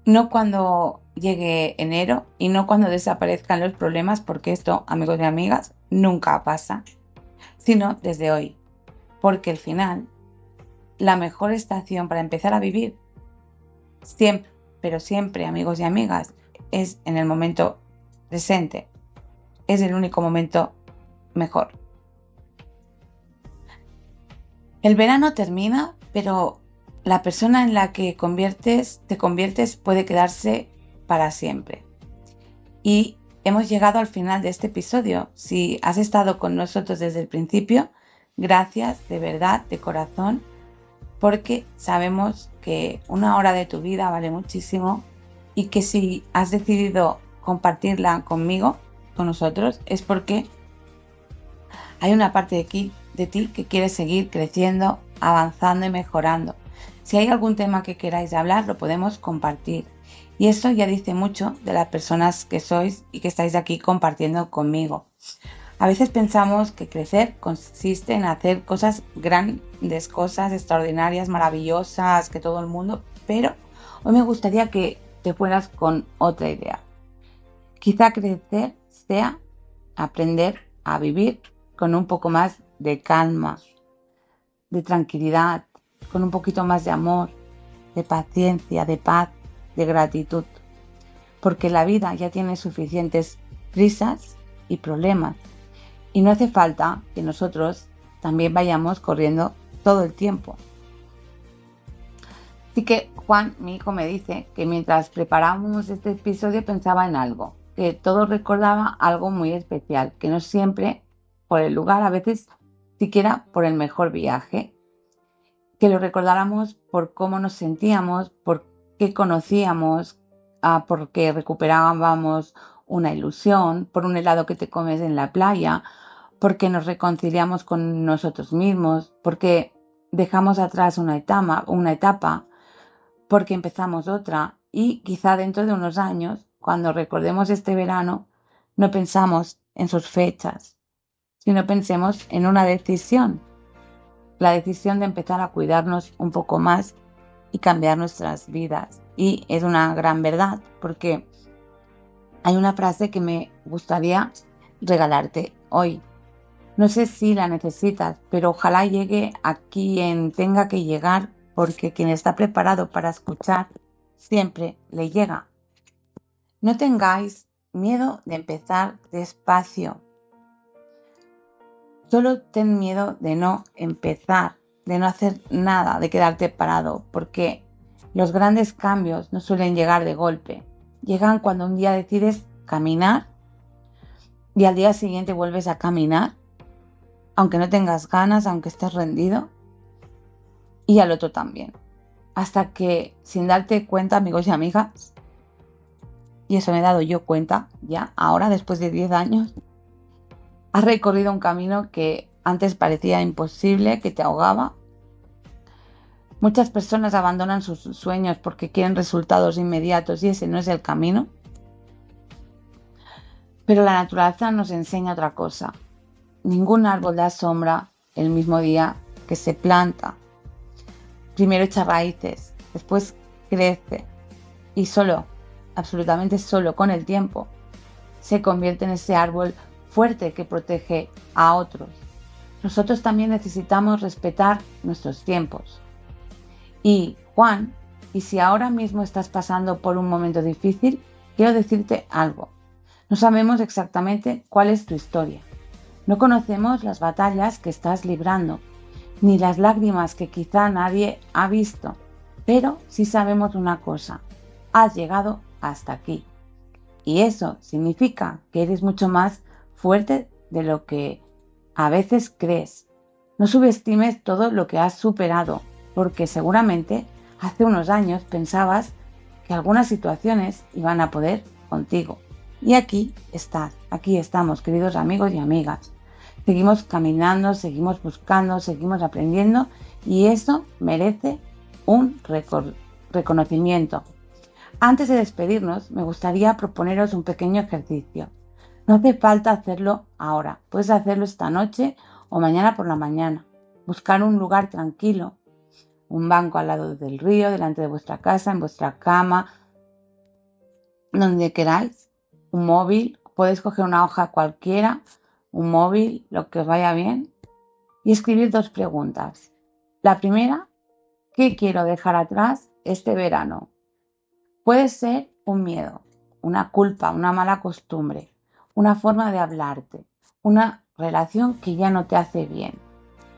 no cuando llegue enero y no cuando desaparezcan los problemas, porque esto, amigos y amigas, nunca pasa, sino desde hoy, porque al final la mejor estación para empezar a vivir siempre, pero siempre, amigos y amigas, es en el momento presente. Es el único momento mejor. El verano termina, pero la persona en la que te conviertes puede quedarse para siempre. Y hemos llegado al final de este episodio. Si has estado con nosotros desde el principio, gracias de verdad, de corazón, porque sabemos que una hora de tu vida vale muchísimo y que si has decidido compartirla conmigo, con nosotros, es porque hay una parte de ti que quiere seguir creciendo, avanzando y mejorando. Si hay algún tema que queráis hablar, lo podemos compartir. Y eso ya dice mucho de las personas que sois y que estáis aquí compartiendo conmigo. A veces pensamos que crecer consiste en hacer cosas grandes, cosas extraordinarias, maravillosas, que todo el mundo, pero hoy me gustaría que te fueras con otra idea. Quizá crecer sea aprender a vivir con un poco más de calma, de tranquilidad, con un poquito más de amor, de paciencia, de paz, de gratitud. Porque la vida ya tiene suficientes prisas y problemas. Y no hace falta que nosotros también vayamos corriendo todo el tiempo. Así que Juan, mi hijo, me dice que mientras preparábamos este episodio pensaba en algo, que todo recordaba algo muy especial, que no siempre por el lugar, a veces siquiera por el mejor viaje, que lo recordáramos por cómo nos sentíamos, por qué conocíamos, por qué recuperábamos una ilusión, por un helado que te comes en la playa, porque nos reconciliamos con nosotros mismos, porque dejamos atrás una etapa, porque empezamos otra y quizá dentro de unos años, cuando recordemos este verano, no pensamos en sus fechas, sino pensemos en una decisión, la decisión de empezar a cuidarnos un poco más y cambiar nuestras vidas. Y es una gran verdad, porque hay una frase que me gustaría regalarte hoy. No sé si la necesitas, pero ojalá llegue a quien tenga que llegar, porque quien está preparado para escuchar siempre le llega. No tengáis miedo de empezar despacio. Solo ten miedo de no empezar, de no hacer nada, de quedarte parado, porque los grandes cambios no suelen llegar de golpe. Llegan cuando un día decides caminar y al día siguiente vuelves a caminar, aunque no tengas ganas, aunque estés rendido, y al otro también. Hasta que, sin darte cuenta, amigos y amigas, y eso me he dado yo cuenta ya, ahora después de 10 años, has recorrido un camino que antes parecía imposible, que te ahogaba. Muchas personas abandonan sus sueños porque quieren resultados inmediatos y ese no es el camino. Pero la naturaleza nos enseña otra cosa. Ningún árbol da sombra el mismo día que se planta. Primero echa raíces, después crece y solo, absolutamente solo con el tiempo, se convierte en ese árbol fuerte que protege a otros. Nosotros también necesitamos respetar nuestros tiempos. Y Juan, y si ahora mismo estás pasando por un momento difícil, quiero decirte algo. No sabemos exactamente cuál es tu historia. No conocemos las batallas que estás librando, ni las lágrimas que quizá nadie ha visto. Pero sí sabemos una cosa. Has llegado hasta aquí. Y eso significa que eres mucho más fuerte de lo que a veces crees. No subestimes todo lo que has superado, porque seguramente hace unos años pensabas que algunas situaciones iban a poder contigo. Y aquí estamos, queridos amigos y amigas. Seguimos caminando, seguimos buscando, seguimos aprendiendo y eso merece un reconocimiento. Antes de despedirnos, me gustaría proponeros un pequeño ejercicio. No hace falta hacerlo ahora, puedes hacerlo esta noche o mañana por la mañana. Buscar un lugar tranquilo, un banco al lado del río, delante de vuestra casa, en vuestra cama, donde queráis, un móvil, podéis coger una hoja cualquiera, un móvil, lo que os vaya bien, y escribir 2 preguntas. La primera, ¿qué quiero dejar atrás este verano? Puede ser un miedo, una culpa, una mala costumbre, una forma de hablarte, una relación que ya no te hace bien,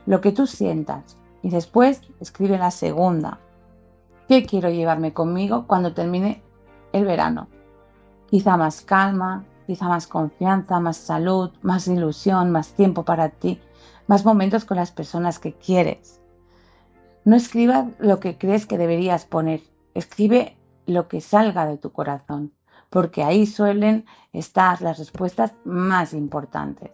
lo que tú sientas. Y después escribe la segunda. ¿Qué quiero llevarme conmigo cuando termine el verano? Quizá más calma, quizá más confianza, más salud, más ilusión, más tiempo para ti, más momentos con las personas que quieres. No escribas lo que crees que deberías poner, escribe lo que salga de tu corazón, porque ahí suelen estar las respuestas más importantes.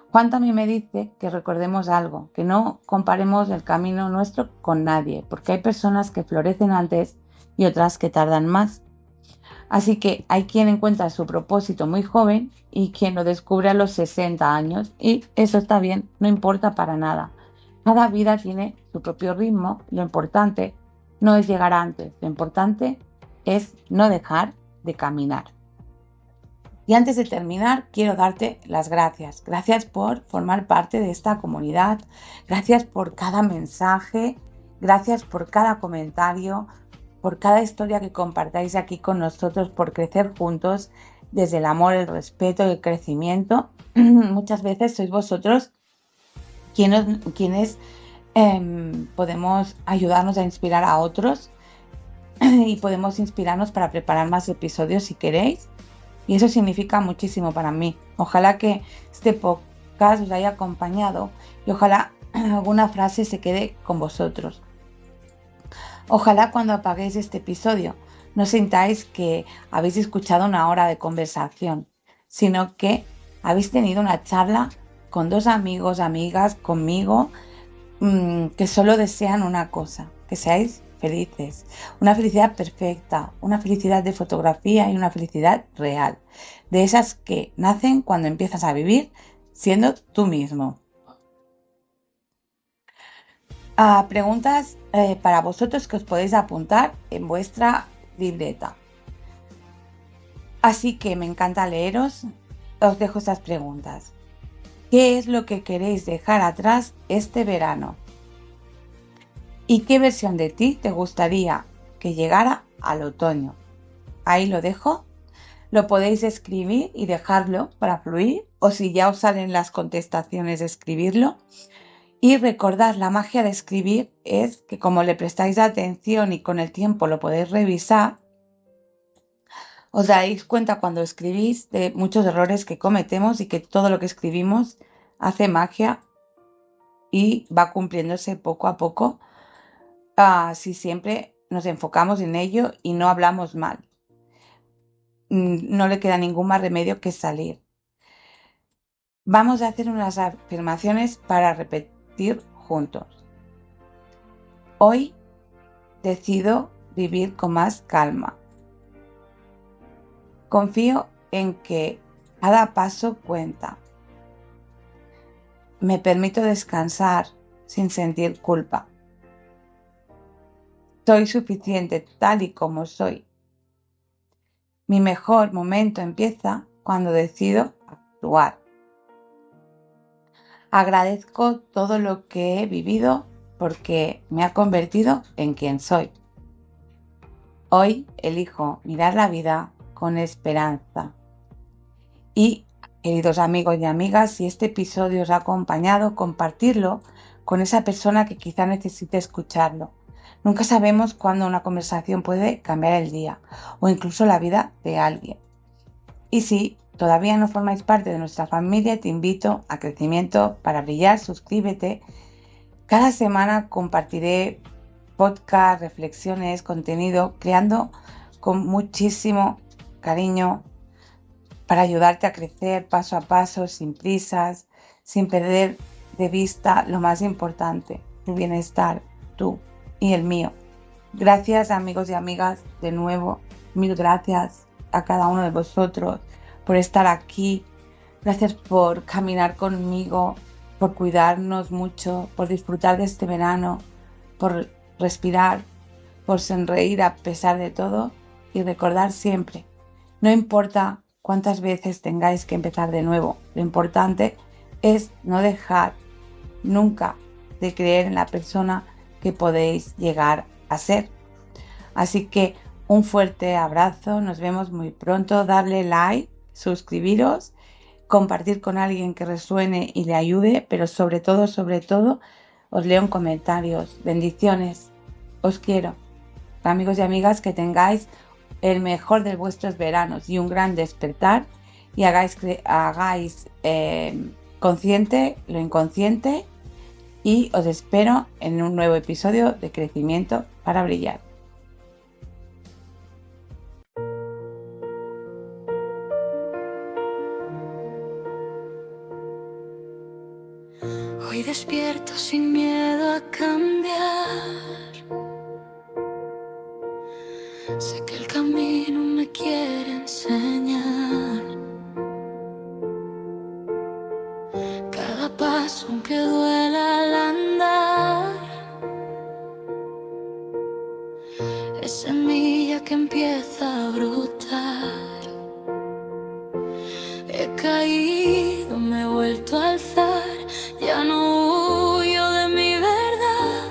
Juan también me dice que recordemos algo, que no comparemos el camino nuestro con nadie, porque hay personas que florecen antes y otras que tardan más. Así que hay quien encuentra su propósito muy joven y quien lo descubre a los 60 años y eso está bien, no importa para nada. Cada vida tiene su propio ritmo, lo importante no es llegar antes, lo importante es no dejar de caminar. Y antes de terminar, quiero darte las gracias. Gracias por formar parte de esta comunidad, gracias por cada mensaje, gracias por cada comentario, por cada historia que compartáis aquí con nosotros, por crecer juntos desde el amor, el respeto y el crecimiento. Muchas veces sois vosotros quienes podemos ayudarnos a inspirar a otros y podemos inspirarnos para preparar más episodios si queréis. Y eso significa muchísimo para mí. Ojalá que este podcast os haya acompañado y ojalá alguna frase se quede con vosotros. Ojalá cuando apaguéis este episodio no sintáis que habéis escuchado una hora de conversación, sino que habéis tenido una charla con 2 amigos, amigas, conmigo, que solo desean una cosa, que seáis felices, una felicidad perfecta, una felicidad de fotografía y una felicidad real, de esas que nacen cuando empiezas a vivir siendo tú mismo. Preguntas para vosotros que os podéis apuntar en vuestra libreta. Así que me encanta leeros, os dejo estas preguntas. ¿Qué es lo que queréis dejar atrás este verano? ¿Y qué versión de ti te gustaría que llegara al otoño? Ahí lo dejo. Lo podéis escribir y dejarlo para fluir, o si ya os salen las contestaciones, escribirlo. Y recordad, la magia de escribir es que como le prestáis atención y con el tiempo lo podéis revisar, os dais cuenta cuando escribís de muchos errores que cometemos y que todo lo que escribimos hace magia y va cumpliéndose poco a poco. Si siempre nos enfocamos en ello y no hablamos mal, no le queda ningún más remedio que salir. Vamos a hacer unas afirmaciones para repetir juntos. Hoy decido vivir con más calma. Confío en que cada paso cuenta. Me permito descansar sin sentir culpa. Soy suficiente tal y como soy. Mi mejor momento empieza cuando decido actuar. Agradezco todo lo que he vivido porque me ha convertido en quien soy. Hoy elijo mirar la vida con esperanza. Y, queridos amigos y amigas, si este episodio os ha acompañado, compartirlo con esa persona que quizá necesite escucharlo. Nunca sabemos cuándo una conversación puede cambiar el día o incluso la vida de alguien. Y si todavía no formáis parte de nuestra familia, te invito a Crecimiento para Brillar, suscríbete. Cada semana compartiré podcast, reflexiones, contenido, creando con muchísimo cariño para ayudarte a crecer paso a paso, sin prisas, sin perder de vista lo más importante, tu bienestar, tú y el mío. Gracias, amigos y amigas, de nuevo, mil gracias a cada uno de vosotros por estar aquí. Gracias por caminar conmigo, por cuidarnos mucho, por disfrutar de este verano, por respirar, por sonreír a pesar de todo y recordar siempre, no importa cuántas veces tengáis que empezar de nuevo, lo importante es no dejar nunca de creer en la persona que podéis llegar a ser. Así que un fuerte abrazo, nos vemos muy pronto, darle like, suscribiros, compartir con alguien que resuene y le ayude, pero sobre todo, os leo en comentarios. Bendiciones, os quiero. Amigos y amigas, que tengáis el mejor de vuestros veranos y un gran despertar y hagáis consciente lo inconsciente, y os espero en un nuevo episodio de Crecimiento para Brillar. Hoy despierto sin miedo a cambiar. Sé que el camino me quiere enseñar. Cada paso, aunque duela al andar, es semilla que empieza a brotar. He caído, me he vuelto a alzar. Ya no huyo de mi verdad.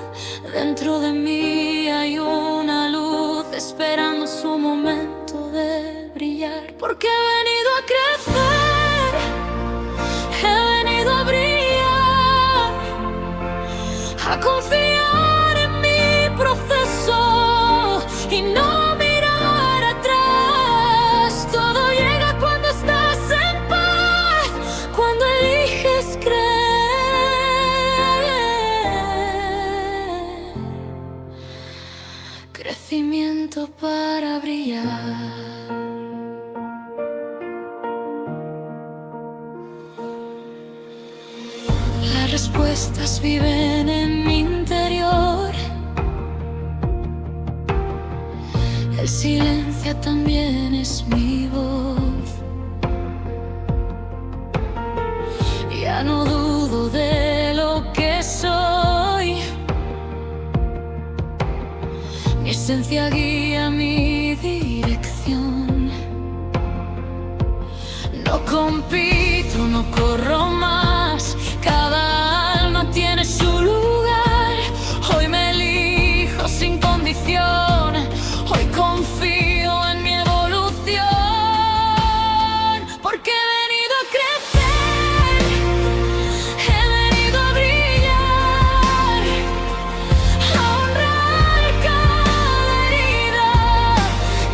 Dentro de mí hay una luz esperando su momento de brillar. Porque he venido a crecer, he venido a brillar, a confiar en mi proceso y no mirar atrás. Todo llega cuando estás en paz, cuando eliges creer. Crecimiento para brillar. Las respuestas viven en mi interior. El silencio también es mi voz. Ya no dudo de lo que soy. Mi esencia guía mi dirección. No compito, no corro más. Cada alma tiene su lugar. Hoy me elijo sin condición. Hoy confío en mi evolución. Porque he venido a crecer, he venido a brillar, a honrar cada herida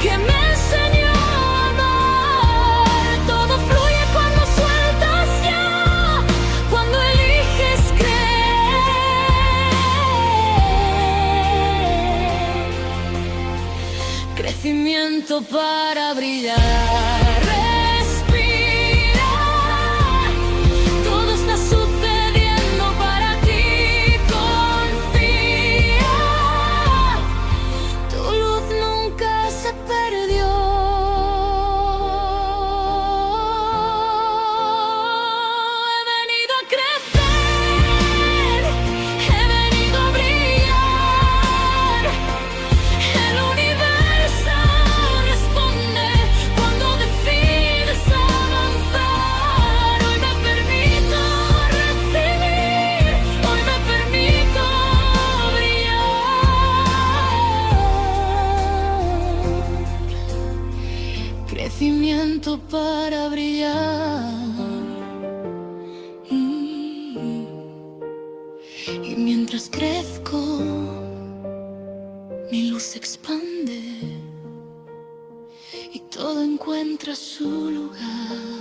que me enseñó a amar. Todo fluye cuando sueltas ya, cuando eliges creer. Crecimiento para brillar. Respira, todo está sucediendo para ti. Confía, tu luz nunca se perdió. He venido a crecer, he venido a brillar, para brillar. Y mientras crezco, mi luz se expande y todo encuentra su lugar.